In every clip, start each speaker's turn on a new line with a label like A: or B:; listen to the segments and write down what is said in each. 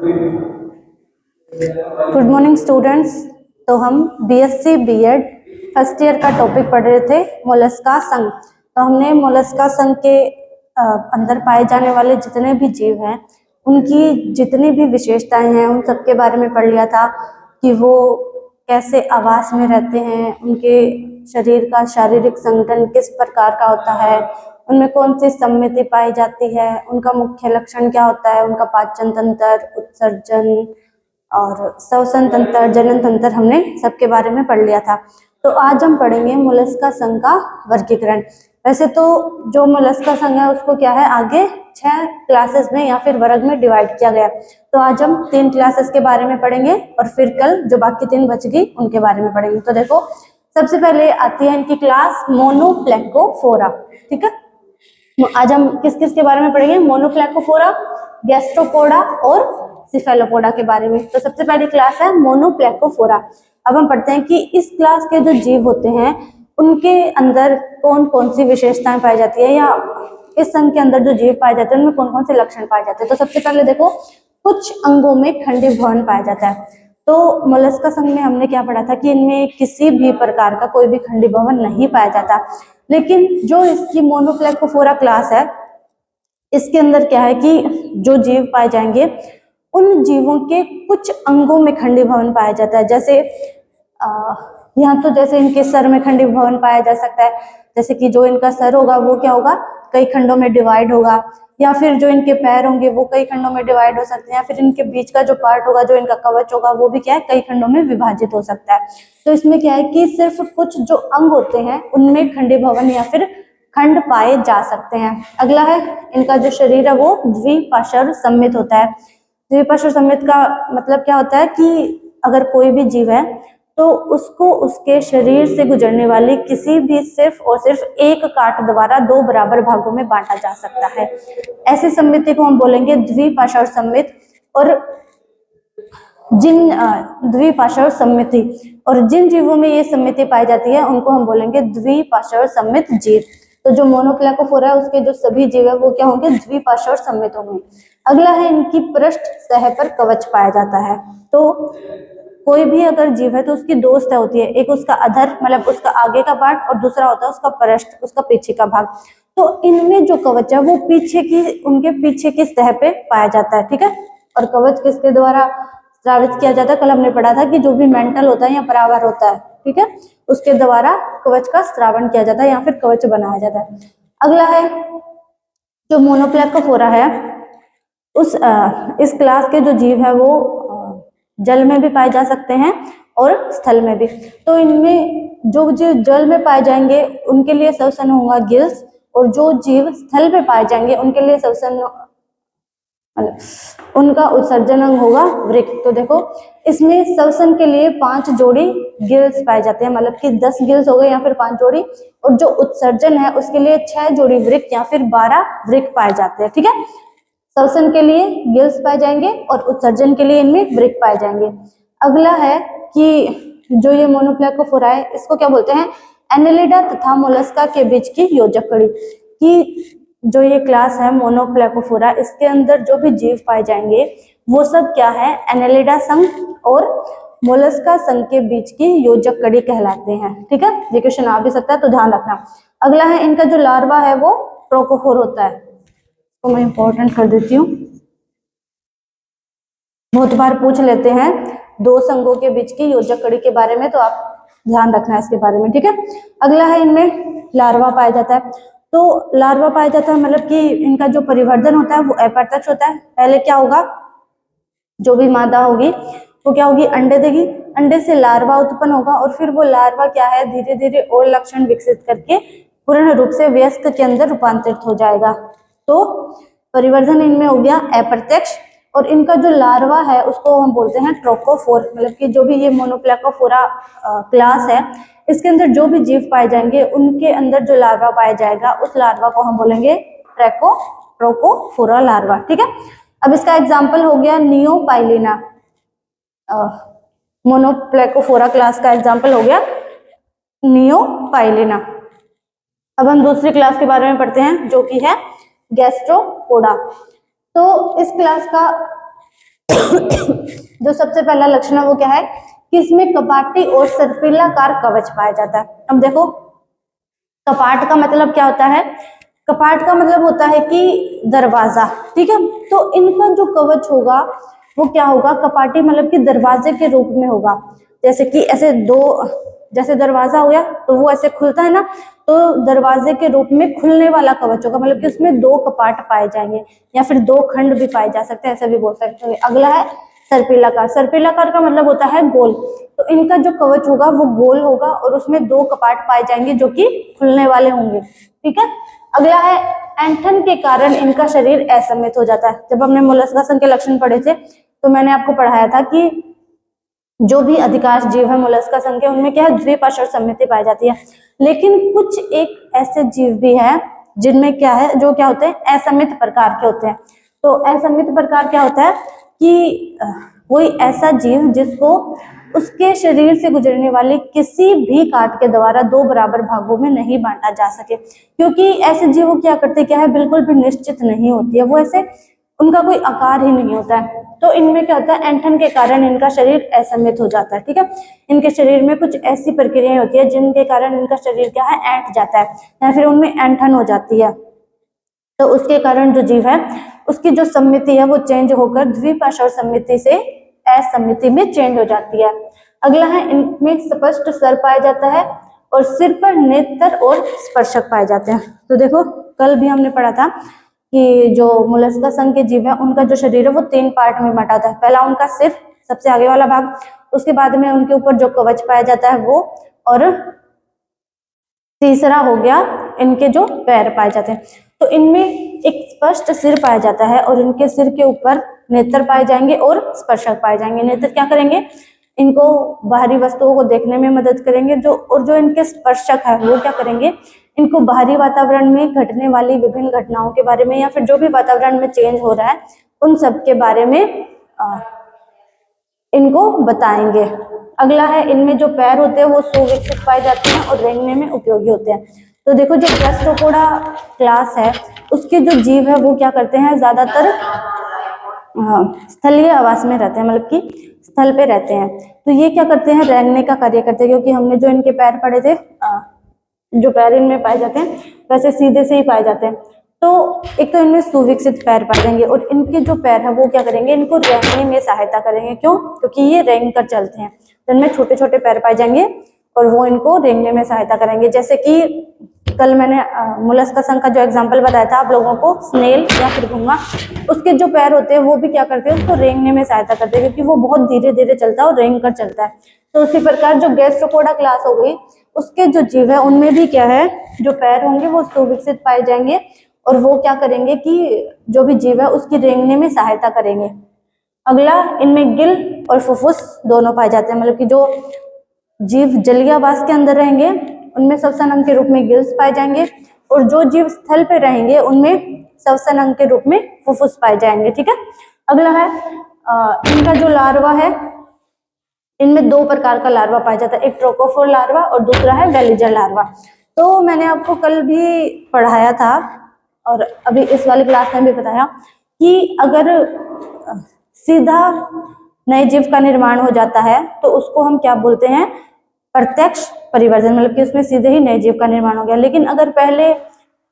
A: Good morning students. तो हम BSc BEd first year का टॉपिक पढ़ रहे थे मोलस्का संघ। तो हमने मोलस्का संघ के अंदर पाए जाने वाले जितने भी जीव हैं उनकी जितनी भी विशेषताएं हैं उन सब के बारे में पढ़ लिया था कि वो कैसे आवास में रहते हैं, उनके शरीर का शारीरिक संगठन किस प्रकार का होता है, उनमें कौन सी सम्मिति पाई जाती है, उनका मुख्य लक्षण क्या होता है, उनका पाचन तंत्र, उत्सर्जन और श्वसन तंत्र, जनन तंत्र, हमने सबके बारे में पढ़ लिया था। तो आज हम पढ़ेंगे मोलस्का संघ का वर्गीकरण। वैसे तो जो मोलस्का संघ है उसको क्या है, आगे 6 क्लासेस में या फिर वर्ग में डिवाइड किया गया। तो आज हम 3 क्लासेस के बारे में पढ़ेंगे और फिर कल जो बाकी 3 बच गई उनके बारे में पढ़ेंगे। तो देखो, सबसे पहले आती है इनकी क्लास मोनोप्लेकोफोरा। ठीक है, आज हम किस किस के बारे में पढ़ेंगे, मोनोप्लेकोफोरा, गैस्ट्रोपोडा और सिफेलोपोडा के बारे में। तो सबसे पहली क्लास है मोनोप्लेकोफोरा। अब हम पढ़ते हैं कि इस क्लास के जो जीव होते हैं उनके अंदर कौन कौन सी विशेषताएं पाई जाती है, या इस संघ के अंदर जो जीव पाए जाते हैं उनमें कौन कौन से लक्षण पाए जाते हैं। तो सबसे पहले देखो, कुछ अंगों में खंडीय भवन पाया जाता है। तो मोलस्का संघ में हमने क्या पढ़ा था कि इनमें किसी भी प्रकार का कोई भी खंडीय भवन नहीं पाया जाता। लेकिन जो इसकी मोनोप्लेकोफोरा क्लास है इसके अंदर क्या है कि जो जीव पाए जाएंगे उन जीवों के कुछ अंगों में खंडीय भवन पाया जाता है। जैसे यहाँ तो जैसे इनके सर में खंडीय भवन पाया जा सकता है, जैसे कि जो इनका सर होगा वो क्या होगा, कई खंडों में डिवाइड होगा, या फिर जो इनके पैर होंगे वो कई खंडों में डिवाइड हो सकते हैं, या फिर इनके बीच का जो पार्ट होगा, जो इनका कवच होगा, वो भी क्या है, कई खंडों में विभाजित हो सकता है। तो इसमें क्या है कि सिर्फ कुछ जो अंग होते हैं उनमें खंडीय भवन या फिर खंड पाए जा सकते हैं। अगला है, इनका जो शरीर है वो द्विपार्श्व सममित होता है। द्विपार्श्व सममित का मतलब क्या होता है कि अगर कोई भी जीव है तो उसको उसके शरीर से गुजरने वाली किसी भी सिर्फ और सिर्फ एक काट द्वारा 2 बराबर भागों में बांटा जा सकता है। ऐसी सम्मिति को हम बोलेंगे द्विपार्श्व सम्मित। और जिन द्विपार्श्व सम्मिति, और जिन जीवों में ये सम्मिति पाई जाती है उनको हम बोलेंगे द्विपार्श्व सम्मित जीव। तो जो मोनोप्लेकोफोरा है उसके जो सभी जीव है वो क्या होंगे, द्विपार्श्व सम्मित होंगे। अगला है, इनकी पृष्ठ सतह पर कवच पाया जाता है। तो कोई भी अगर जीव है तो उसकी 2 सतह होती है, एक उसका अधर मतलब उसका आगे का पार्ट, और दूसरा होता है उसका पृष्ठ, उसका पीछे का भाग। तो इनमें जो कवच है वो उनके पीछे की सतह पे पाया जाता है। ठीक है, और कवच किसके द्वारा स्रावित किया जाता है, कल हमने पढ़ा था कि जो भी मेंटल होता है या परावर होता है, ठीक है, उसके द्वारा कवच का स्रावन किया जाता है या फिर कवच बनाया जाता है। अगला है, जो मोनोप्लेकोफोरा है इस क्लास के जो जीव है वो जल में भी पाए जा सकते हैं और स्थल में भी। तो इनमें जो जीव जल में पाए जाएंगे उनके लिए श्वसन होगा गिल्स, और जो जीव स्थल में पाए जाएंगे उनके लिए उनका उत्सर्जन अंग होगा वृक्क। तो देखो, इसमें श्वसन के लिए 5 जोड़ी गिल्स पाए जाते हैं, मतलब कि 10 गिल्स हो गए या फिर 5 जोड़ी, और जो उत्सर्जन है उसके लिए 6 जोड़ी वृक्क या फिर 12 वृक्क पाए जाते हैं। ठीक है, श्वसन के लिए गिल्स पाए जाएंगे और उत्सर्जन के लिए इनमें वृक्क पाए जाएंगे। अगला है कि जो ये मोनोप्लेकोफोरा है इसको क्या बोलते हैं, एनेलिडा तथा मोलस्का के बीच की योजक कड़ी। कि जो ये क्लास है मोनोप्लेकोफोरा, इसके अंदर जो भी जीव पाए जाएंगे वो सब क्या है, एनेलिडा संघ और मोलस्का संघ के बीच की योजक कड़ी कहलाते हैं। ठीक है, ये क्वेश्चन आ भी सकता है तो ध्यान रखना। अगला है, इनका जो लार्वा है वो ट्रोकोफोर होता है, तो मैं इंपॉर्टेंट कर देती हूँ, बहुत बार पूछ लेते हैं 2 संघों के बीच की योजक कड़ी के बारे में, तो आप ध्यान रखना इसके बारे में। ठीक है, अगला है, इनमें लार्वा पाया जाता है। तो लार्वा पाया जाता है मतलब कि इनका जो परिवर्धन होता है वो अप्रत्यक्ष होता है। पहले क्या होगा, जो भी मादा होगी वो क्या होगी, अंडे देगी, अंडे से लार्वा उत्पन्न होगा, और फिर वो लार्वा क्या है, धीरे धीरे और लक्षण विकसित करके पूर्ण रूप से वयस्क के अंदर रूपांतरित हो जाएगा। तो परिवर्धन इनमें हो गया अप्रत्यक्ष, और इनका जो लार्वा है उसको हम बोलते हैं ट्रोकोफोर। मतलब कि जो भी ये मोनोप्लेकोफोरा क्लास है इसके अंदर जो भी जीव पाए जाएंगे उनके अंदर जो लार्वा पाया जाएगा उस लार्वा को हम बोलेंगे ट्रोकोफोरा लार्वा। ठीक है, अब इसका एग्जाम्पल हो गया नियोपाइलिना। मोनोप्लेकोफोरा क्लास का एग्जाम्पल हो गया नियोपाइलिना। अब हम दूसरी क्लास के बारे में पढ़ते हैं जो कि है गैस्ट्रोपोडा। तो इस क्लास का जो सबसे पहला लक्षण है वो क्या है कि इसमें कपाटी और सर्पिलाकार कवच पाया जाता है। अब देखो कपाट का मतलब क्या होता है, कपाट का मतलब होता है कि दरवाजा, ठीक है। तो इनका जो कवच होगा वो क्या होगा, कपाटी मतलब कि दरवाजे के रूप में होगा। जैसे कि ऐसे दो, जैसे दरवाजा हो गया तो वो ऐसे खुलता है ना, तो दरवाजे के रूप में खुलने वाला कवच होगा, मतलब कि उसमें दो कपाट पाए जाएंगे या फिर दो खंड भी पाए जा सकते हैं, ऐसा भी बोल सकते हैं। अगला है सर्पिलाकार। सर्पिलाकार का मतलब होता है गोल। तो इनका जो कवच होगा वो गोल होगा और उसमें दो कपाट पाए जाएंगे जो कि खुलने वाले होंगे, ठीक है। अगला है ऐंठन के कारण इनका शरीर असममित हो जाता है। जब हमने मोलस्का संघ के लक्षण पढ़े थे तो मैंने आपको पढ़ाया था कि जो भी अधिकांश जीव है मोलस्का संघ के, उनमें क्या है, द्विपार्श्व सममिति पाई जाती है। लेकिन कुछ एक ऐसे जीव भी हैं जिनमें क्या है, जो क्या होते हैं, असममित प्रकार के होते हैं। तो असममित प्रकार क्या होता है कि कोई ऐसा जीव जिसको उसके शरीर से गुजरने वाले किसी भी काट के द्वारा दो बराबर भागों में नहीं बांटा जा सके, क्योंकि ऐसे जीव क्या करते क्या है, बिल्कुल भी निश्चित नहीं होती है, वो ऐसे उनका कोई आकार ही नहीं होता है। तो इनमें क्या होता है, ऐंठन के कारण इनका शरीर असममित हो जाता है, ठीक है। इनके शरीर में कुछ ऐसी प्रक्रियाएं होती है जिनके कारण इनका शरीर क्या है, ऐंठ जाता है या फिर उनमें ऐंठन हो जाती है। तो उसके कारण जो जीव है उसकी जो सम्मिति है वो चेंज होकर द्विपार्श्व सम्मिति से असम्मिति में चेंज हो जाती है। अगला है इनमें स्पष्ट सर पाया जाता है और सिर पर नेत्र और स्पर्शक पाए जाते हैं। तो देखो कल भी हमने पढ़ा था कि जो मोलस्का संघ के जीव है उनका जो शरीर है वो तीन पार्ट में बंटा होता है। पहला उनका सिर, सबसे आगे वाला भाग, उसके बाद में उनके ऊपर जो कवच पाया जाता है वो, और तीसरा हो गया इनके जो पैर पाए जाते हैं। तो इनमें एक स्पष्ट सिर पाया जाता है और इनके सिर के ऊपर नेत्र पाए जाएंगे और स्पर्शक पाए जाएंगे। नेत्र क्या करेंगे, इनको बाहरी वस्तुओं को देखने में मदद करेंगे, और जो इनके स्पर्शक है वो क्या करेंगे, इनको बाहरी वातावरण में घटने वाली विभिन्न घटनाओं के बारे में या फिर जो भी वातावरण में चेंज हो रहा है उन सब के बारे में इनको बताएंगे। अगला है इनमें जो पैर होते हैं वो सुविकसित पाए जाते हैं और रेंगने में उपयोगी होते हैं। तो देखो जो गैस्ट्रोपोडा क्लास है उसके जो जीव है वो क्या करते हैं, ज्यादातर स्थलीय आवास में रहते हैं, मतलब कि स्थल पे रहते हैं। तो ये क्या करते हैं, रेंगने का कार्य करते हैं, क्योंकि हमने जो इनके पैर पढ़े थे, जो पैर इनमें पाए जाते हैं वैसे सीधे से ही पाए जाते हैं। तो एक तो इनमें सुविकसित पैर पाए जाएंगे और इनके जो पैर है वो क्या करेंगे, इनको रेंगने में सहायता करेंगे। क्यों, क्योंकि ये रेंग कर चलते हैं, तो इनमें छोटे छोटे पैर पाए जाएंगे और वो इनको रेंगने में सहायता करेंगे। जैसे कि कल मैंने मोलस्का संघ का जो एग्जांपल बताया था आप लोगों को, स्नेल या फिर घोंगा, उसके जो पैर होते हैं वो भी क्या करते हैं, उसको रेंगने में सहायता करते हैं, क्योंकि वो बहुत धीरे धीरे चलता है और रेंग कर चलता है। तो उसी प्रकार जो गैस्ट्रोपोडा क्लास हो गई उसके जो जीव है उनमें भी क्या है, जो पैर होंगे वो सुविकसित पाए जाएंगे और वो क्या करेंगे कि जो भी जीव है उसकी रेंगने में सहायता करेंगे। अगला, इनमें गिल और फुफ्फुस दोनों पाए जाते हैं, मतलब कि जो जीव जलीय आवास के अंदर रहेंगे उनमें श्वसन अंग के रूप में गिल्स पाए जाएंगे और जो जीव स्थल पे रहेंगे उनमें श्वसन अंग के रूप में फुफ्फुस पाए जाएंगे, ठीक है। अगला है इनका जो लार्वा है, इनमें दो प्रकार का लार्वा पाया जाता है, एक ट्रोकोफोर लार्वा और दूसरा है वेलिजर लार्वा। तो मैंने आपको कल भी पढ़ाया था और अभी इस वाली क्लास में भी बताया कि अगर सीधा नए जीव का निर्माण हो जाता है तो उसको हम क्या बोलते हैं, प्रत्यक्ष परिवर्धन, मतलब कि उसमें सीधे ही नए जीव का निर्माण हो गया। लेकिन अगर पहले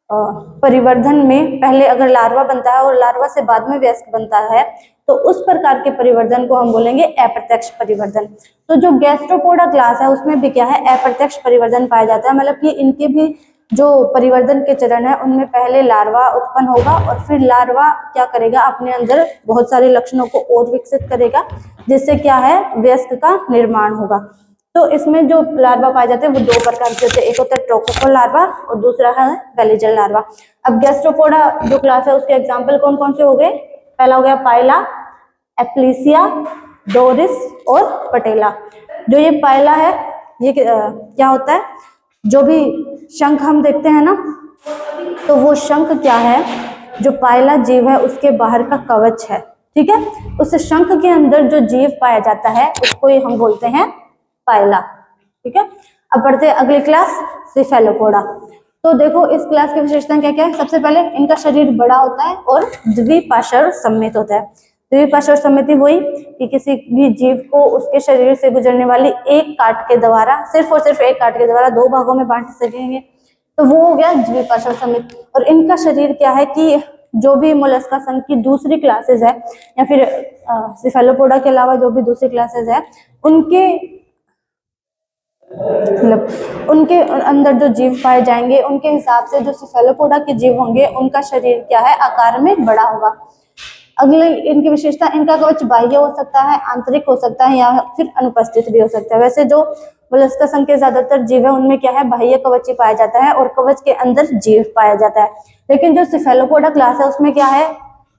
A: परिवर्धन में पहले अगर लार्वा बनता है और लार्वा से बाद में वयस्क बनता है तो उस प्रकार के परिवर्धन को हम बोलेंगे अप्रत्यक्ष परिवर्धन। तो जो गैस्ट्रोपोडा क्लास है उसमें भी क्या है, अप्रत्यक्ष परिवर्धन पाया जाता है, मतलब कि इनके भी जो परिवर्धन के चरण है उनमें पहले लार्वा उत्पन्न होगा और फिर लार्वा क्या करेगा, अपने अंदर बहुत सारे लक्षणों को और विकसित करेगा जिससे क्या है, वयस्क का निर्माण होगा। तो इसमें जो लार्वा पाए जाते हैं वो दो प्रकार के होते हैं, एक होता है ट्रोकोफोर लार्वा और दूसरा है वेलिजर लार्वा। अब गैस्ट्रोपोडा जो क्लास है उसके एग्जाम्पल कौन कौन से हो गए, पहला हो गया पाइला, एक्लीसिया, डोरिस और पटेला। जो ये पाइला है ये क्या होता है, जो भी शंख हम देखते हैं ना, तो वो शंख क्या है, जो पाइला जीव है उसके बाहर का कवच है, ठीक है। उस शंख के अंदर जो जीव पाया जाता है उसको ही हम बोलते हैं पाइला, ठीक है। अब बढ़ते हैं अगली क्लास, सिफेलोपोडा। तो देखो इस क्लास की विशेषता क्या क्या है, सबसे पहले इनका शरीर बड़ा होता है और द्विपार्श्व सममित होता है। द्विपार्श्व समिति हुई कि किसी भी जीव को उसके शरीर से गुजरने वाली एक काट के द्वारा, सिर्फ और सिर्फ एक काट के द्वारा दो भागों में बांट सकेंगे, तो वो हो गया द्विपार्श्व समिति। और इनका शरीर क्या है कि जो भी मोलस्का संघ की दूसरी क्लासेस है या फिर सिफेलोपोडा के अलावा जो भी दूसरी क्लासेस है उनके मतलब उनके अंदर जो जीव पाए जाएंगे उनके हिसाब से जो सिफेलोपोडा के जीव होंगे उनका शरीर क्या है, आकार में बड़ा होगा। अगले इनकी विशेषता, इनका कवच बाह्य हो सकता है, आंतरिक हो सकता है या फिर अनुपस्थित भी हो सकता है। वैसे जो मोलस्का संघ के ज्यादातर जीव है उनमें क्या है, बाह्य कवच ही पाया जाता है और कवच के अंदर जीव पाया जाता है। लेकिन जो सिफेलोपोडा क्लास है उसमें क्या है,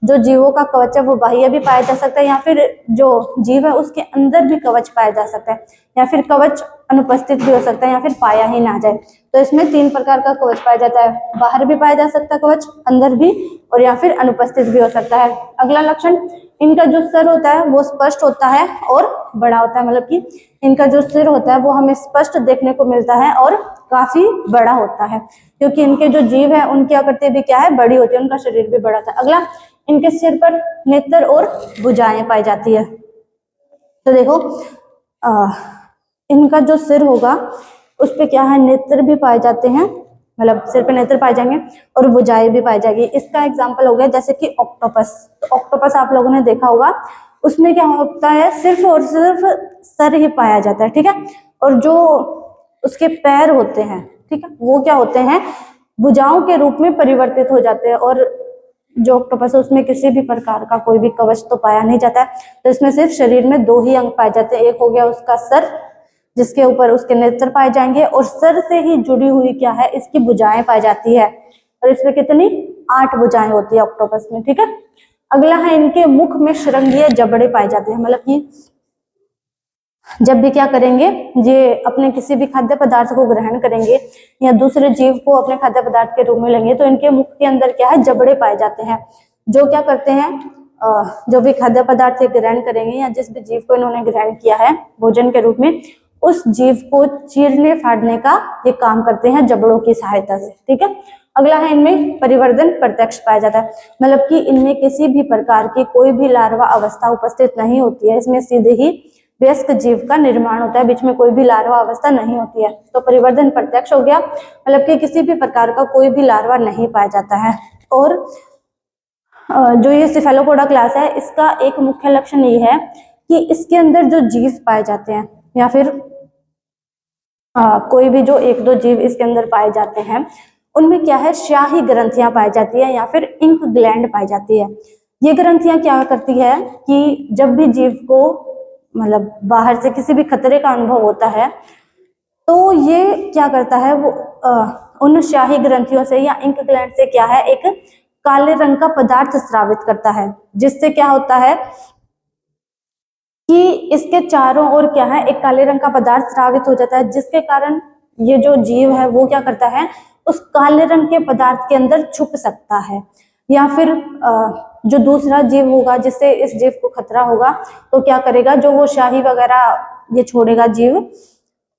A: जो जीवों का कवच है वो बाह्य भी पाया जा सकता है या फिर जो जीव है उसके अंदर भी कवच पाया जा सकता है या फिर कवच अनुपस्थित भी हो सकता है या फिर पाया ही ना जाए। तो इसमें 3 प्रकार का कवच पाया जाता है, बाहर भी पाया जा सकता है कवच, अंदर भी, और या फिर अनुपस्थित भी हो सकता है। अगला लक्षण, इनका जो सिर होता है वो स्पष्ट होता है और बड़ा होता है, मतलब कि इनका जो सिर होता है वो हमें स्पष्ट देखने को मिलता है और काफी बड़ा होता है, क्योंकि इनके जो जीव है उनकी आकृति भी क्या है, बड़ी होती है, उनका शरीर भी बड़ा था। अगला, इनके सिर पर नेत्र और भुजाएं पाई जाती है। तो देखो इनका जो सिर होगा उस पे क्या है, नेत्र भी पाए जाते हैं, मतलब सिर पे नेत्र पाए जाएंगे और भुजाएं भी पाई जाएगी। इसका एग्जांपल हो गया जैसे कि ऑक्टोपस। तो ऑक्टोपस आप लोगों ने देखा होगा, उसमें क्या होता है, सिर्फ और सिर्फ सर ही पाया जाता है, ठीक है, और जो उसके पैर होते हैं, ठीक है, वो क्या होते हैं, भुजाओं के रूप में परिवर्तित हो जाते हैं। और जो ऑक्टोपस है उसमें किसी भी प्रकार का कोई भी कवच तो पाया नहीं जाता है। तो इसमें सिर्फ शरीर में 2 ही अंग पाए जाते हैं, एक हो गया उसका सर जिसके ऊपर उसके नेत्र पाए जाएंगे, और सर से ही जुड़ी हुई क्या है, इसकी भुजाएं पाई जाती है। और इसमें कितनी, 8 भुजाएं होती है ऑक्टोपस में, ठीक है। अगला है, इनके मुख में श्रृंगीय जबड़े पाए जाते हैं, मतलब कि जब भी क्या करेंगे, ये अपने किसी भी खाद्य पदार्थ को ग्रहण करेंगे या दूसरे जीव को अपने खाद्य पदार्थ के रूप में लेंगे तो इनके मुख के अंदर क्या है, जबड़े पाए जाते हैं, जो क्या करते हैं, जो भी खाद्य पदार्थ ग्रहण करेंगे या जिस भी जीव को इन्होंने ग्रहण किया है भोजन के रूप में, उस जीव को चीरने फाड़ने का ये काम करते हैं जबड़ों की सहायता से, ठीक है। अगला है, इनमें परिवर्धन प्रत्यक्ष पाया जाता है, मतलब कि इनमें किसी भी प्रकार की कोई भी लार्वा अवस्था उपस्थित नहीं होती है, इसमें सीधे ही वयस्क जीव का निर्माण होता है, बीच में कोई भी लार्वा अवस्था नहीं होती है। तो परिवर्धन प्रत्यक्ष हो गया, मतलब कि किसी भी प्रकार का कोई भी लार्वा नहीं पाया जाता है। और जो ये सिफेलोपोडा क्लास है इसका एक मुख्य लक्षण ये है कि इसके अंदर जो जीव पाए जाते हैं या फिर कोई भी जो 1-2 जीव इसके अंदर पाए जाते हैं उनमें क्या है, स्याही ग्रंथियां पाई जाती है या फिर इंक ग्लैंड पाई जाती है। ये ग्रंथियां क्या करती है कि जब भी जीव को मतलब बाहर से किसी भी खतरे का अनुभव होता है तो ये क्या करता है, वो उन स्याही ग्रंथियों से या इंक ग्लैंड से क्या है, एक काले रंग का पदार्थ स्रावित करता है, जिससे क्या होता है कि इसके चारों ओर क्या है, एक काले रंग का पदार्थ स्रावित हो जाता है, जिसके कारण ये जो जीव है वो क्या करता है, उस काले रंग के पदार्थ के अंदर छुप सकता है। या फिर जो दूसरा जीव होगा जिससे इस जीव को खतरा होगा तो क्या करेगा, जो वो स्याही वगैरह ये छोड़ेगा जीव,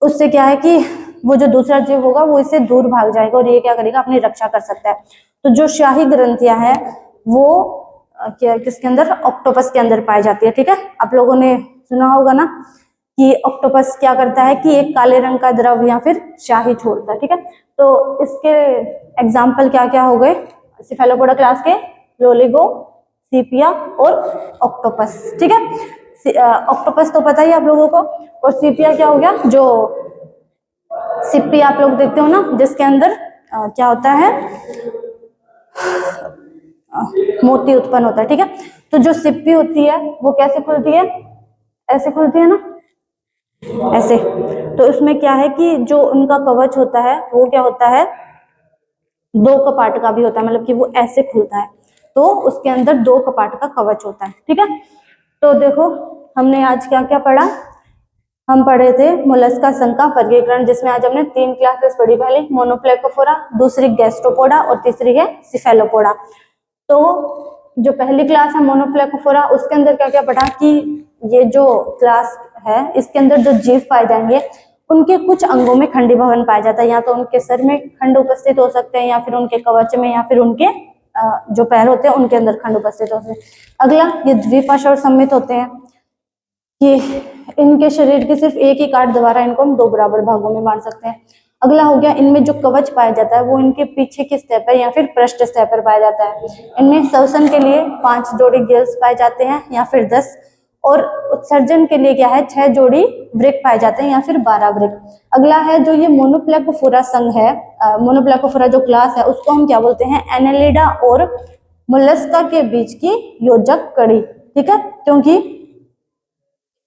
A: उससे क्या है कि वो जो दूसरा जीव होगा वो इससे दूर भाग जाएगा और ये क्या करेगा, अपनी रक्षा कर सकता है। तो जो स्याही ग्रंथियां हैं वो क्या किसके अंदर, ऑक्टोपस के अंदर पाई जाती है, ठीक है। आप लोगों ने सुना होगा ना कि ऑक्टोपस क्या करता है कि एक काले रंग का द्रव या फिर स्याही छोड़ता है, ठीक है। तो इसके एग्जाम्पल क्या क्या हो गए, सिफेलोपोडा क्लास के लोलिगो, सीपिया और ऑक्टोपस, ठीक है। ऑक्टोपस तो पता ही आप लोगों को, और सीपिया क्या हो गया, जो सिप्पी आप लोग देखते हो ना जिसके अंदर क्या होता है, मोती उत्पन्न होता है, ठीक है। तो जो सिप्पी होती है वो कैसे खुलती है, ऐसे खुलती है ना, ऐसे। तो इसमें क्या है कि जो उनका कवच होता है वो क्या होता है, 2 कपाट का भी होता है, मतलब कि वो ऐसे खुलता है, तो उसके अंदर 2 कपाट का कवच होता है, ठीक है। तो देखो हमने आज क्या क्या पढ़ा, हम पढ़े थे मोलस्का संघ का वर्गीकरण, जिसमें आज हमने 3 क्लासेस पढ़ी, पहले मोनोप्लेकोफोरा, दूसरी गैस्ट्रोपोडा और तीसरी है सिफेलोपोडा। तो जो पहली क्लास है मोनोप्लेकोफोरा, उसके अंदर क्या क्या पढ़ा कि ये जो क्लास है इसके अंदर जो जीव पाए जाएंगे उनके कुछ अंगों में खंडीभवन पाया जाता है, या तो उनके सर में खंड उपस्थित हो सकते हैं या फिर उनके कवच में या फिर उनके जो पैर होते हैं उनके अंदर खंड उपस्थित होते हैं। अगला, ये द्विपार्श्व सममित होते हैं कि इनके शरीर के सिर्फ एक ही काट द्वारा इनको हम दो बराबर भागों में बांट सकते हैं। अगला हो गया, इनमें जो कवच पाया जाता है वो इनके पीछे की सतह पर या फिर पृष्ठ सतह पर पाया जाता है। इनमें श्वसन के लिए 5 जोड़ी गिल्स पाए जाते हैं या फिर 10, और उत्सर्जन के लिए क्या है 6 जोड़ी वृक्क पाए जाते हैं या फिर 12 वृक्क। अगला है जो ये मोनोप्लेकोफोरा संघ है, मोनोप्लेकोफोरा जो क्लास है उसको हम क्या बोलते हैं, एनेलिडा और मोलस्का के बीच की योजक कड़ी। ठीक है, क्योंकि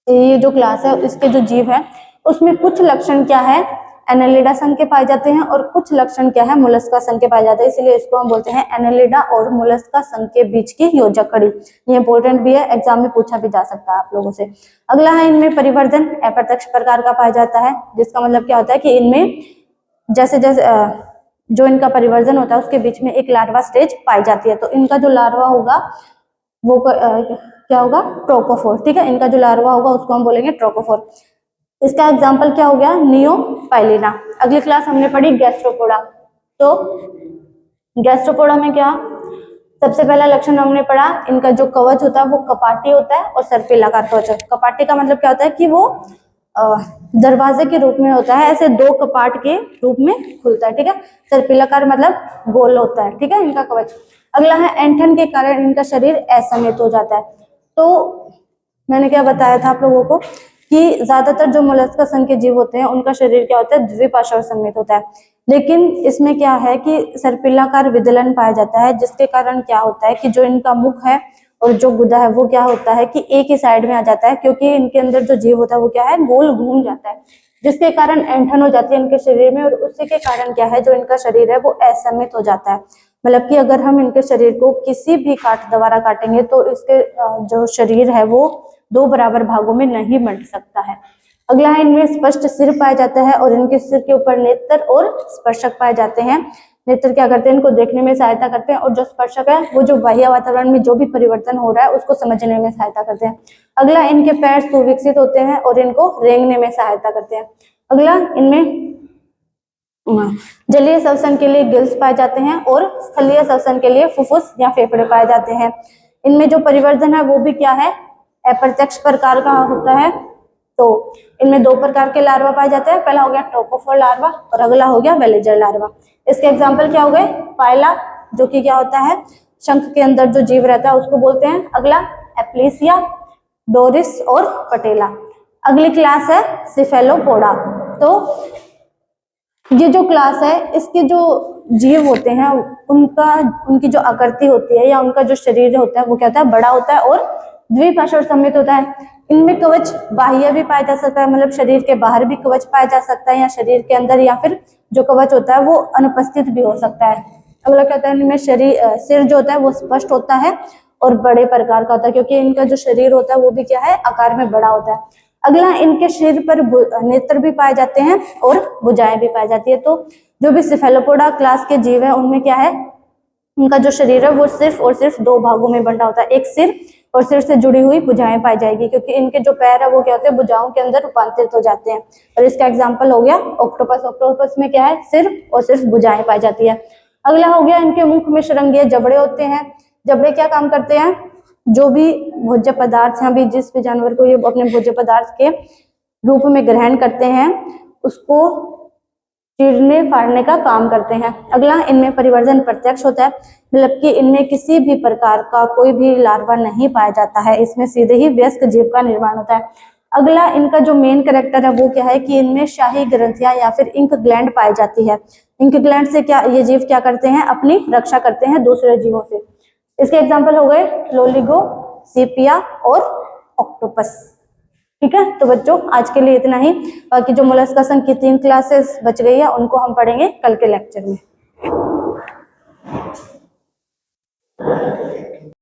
A: ये जो क्लास है इसके जो जीव है उसमें कुछ लक्षण क्या है, एनेलिडा संघ के पाए जाते हैं और कुछ लक्षण क्या है, मोलस्का संघ के पाए जाते हैं, इसलिए इसको हम बोलते हैं एनेलिडा और मोलस्का संघ के बीच की योजक कड़ी। ये इंपॉर्टेंट भी है, एग्जाम में पूछा भी जा सकता है आप लोगों से। अगला है, इनमें परिवर्धन अप्रत्यक्ष प्रकार का पाया जाता है, जिसका मतलब क्या होता है कि इनमें जैसे जैसे जो इनका परिवर्तन होता है उसके बीच में एक लार्वा स्टेज पाई जाती है। तो इनका जो लार्वा होगा वो क्या होगा, ट्रोकोफोर। ठीक है, इनका जो लार्वा होगा उसको हम बोलेंगे ट्रोकोफोर। इसका एग्जाम्पल क्या हो गया, नियोपाइलिना। अगली क्लास हमने पढ़ी गैस्ट्रोपोडा। तो गैस्ट्रोपोडा में क्या, सबसे पहला लक्षण हमने पढ़ा, इनका जो कवच होता है वो कपाटी होता है और सर्पिलाकार कवच। कपाटी का मतलब क्या होता है कि वो दरवाजे के रूप में होता है, ऐसे 2 कपाट के रूप में खुलता है। ठीक है, सर्पिलाकार मतलब गोल होता है। ठीक है, इनका कवच। अगला है, ऐंठन के कारण इनका शरीर असममित हो जाता है। तो मैंने क्या बताया था आप लोगों को कि ज्यादातर जो मोलस्का संघ के जीव होते हैं उनका शरीर क्या होता है, द्विपार्श्व सममित होता है, लेकिन इसमें क्या है कि सर्पिलाकार विदलन पाया जाता है, जिसके कारण क्या होता है कि जो इनका मुख है और जो गुदा है वो क्या होता है कि एक ही साइड में आ जाता है, क्योंकि इनके अंदर जो जीव होता है वो क्या है, गोल घूम जाता है, जिसके कारण ऐंठन हो जाती है इनके शरीर में, और उसी के कारण क्या है, जो इनका शरीर है वो असममित हो जाता है। मतलब कि अगर हम इनके शरीर को किसी भी काट द्वारा काटेंगे तो इसके जो शरीर है वो 2 बराबर भागों में नहीं बंट सकता है। अगला है, इनमें स्पष्ट सिर पाया जाता है और इनके सिर के ऊपर नेत्र और स्पर्शक पाए जाते हैं। नेत्र क्या करते हैं, इनको देखने में सहायता करते हैं, और जो स्पर्शक है वो जो बाह्य वातावरण में जो भी परिवर्तन हो रहा है उसको समझने में सहायता करते हैं। अगला, इनके पैर सुविकसित होते हैं और इनको रेंगने में सहायता करते हैं। अगला, इनमें जलीय श्वसन के लिए गिल्स पाए जाते हैं और स्थलीय श्वसन के लिए फुफ्फुस या फेफड़े पाए जाते हैं। इनमें जो परिवर्धन है वो भी क्या है, अप्रत्यक्ष प्रकार का होता है। तो इनमें 2 प्रकार के लार्वा पाए जाते हैं, पहला हो गया ट्रोकोफोर लार्वा और अगला हो गया वेलेजर लार्वा। इसके एग्जाम्पल क्या हो गए, पायला जो कि क्या होता है, शंख के अंदर जो जीव रहता है उसको बोलते हैं। अगला एप्लीसिया, डोरिस और पटेला। अगली क्लास है सिफेलोपोडा। तो ये जो क्लास है इसके जो जीव होते हैं उनकी जो आकृति होती है या उनका जो शरीर होता है वो क्या होता है, बड़ा होता है और द्विपार्श्व सममित होता है। इनमें कवच बाह्य भी पाया जा सकता है, मतलब शरीर के बाहर भी कवच पाया जा सकता है, या शरीर के अंदर, या फिर जो कवच होता है वो अनुपस्थित भी हो सकता है। अगला कहता है, इनमें सिर जो होता है वो स्पष्ट होता है और बड़े प्रकार का होता है, क्योंकि इनका जो शरीर होता है वो भी क्या है, आकार में बड़ा होता है। अगला, इनके शरीर पर नेत्र भी पाए जाते हैं और भुजाएं भी पाई जाती है। तो जो भी सिफेलोपोडा क्लास के जीव है उनमें क्या है, उनका जो शरीर है वो सिर्फ और सिर्फ 2 भागों में बंटा होता है, एक सिर और सिर से जुड़ी हुई भुजाएं पाई जाएगी, क्योंकि इनके जो पैर है वो क्या होते हैं, भुजाओं के अंदर रूपांतरित हो जाते हैं। और इसका एग्जाम्पल हो गया ऑक्टोपस। ऑक्टोपस में क्या है, सिर्फ और सिर्फ भुजाएं पाई जाती है। अगला हो गया, इनके मुख में शरंगीय जबड़े होते हैं। जबड़े क्या काम करते हैं, जो भी भोज्य पदार्थ हैं, भी जिस भी जानवर को ये अपने भोज्य पदार्थ के रूप में ग्रहण करते हैं उसको चीरने फाड़ने का काम करते हैं। अगला, इनमें परिवर्धन प्रत्यक्ष होता है, मतलब कि इनमें किसी भी प्रकार का कोई भी लार्वा नहीं पाया जाता है, इसमें सीधे ही वयस्क जीव का निर्माण होता है। अगला, इनका जो मेन कैरेक्टर है वो क्या है कि इनमें शाही ग्रंथियां या फिर इंक ग्लैंड पाई जाती है। इंक ग्लैंड से क्या ये जीव क्या करते हैं, अपनी रक्षा करते हैं दूसरे जीवों से। इसके एग्जाम्पल हो गए लोलिगो, सीपिया और ऑक्टोपस। ठीक है, तो बच्चों आज के लिए इतना ही। बाकी जो मोलस्का संघ की 3 क्लासेस बच गई है उनको हम पढ़ेंगे कल के लेक्चर में।